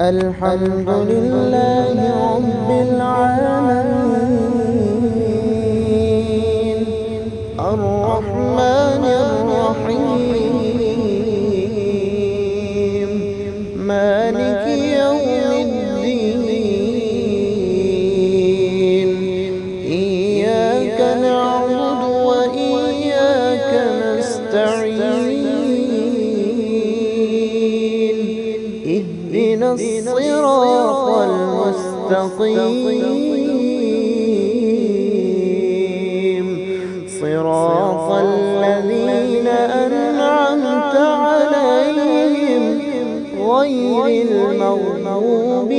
الحمد لله رب العالمين الرحمن الرحيم مالك يوم الدين إياك نعبد وإياك نستعين اهدنا الصراط المستقيم صراط الذين أنعمت عليهم غير المغضوب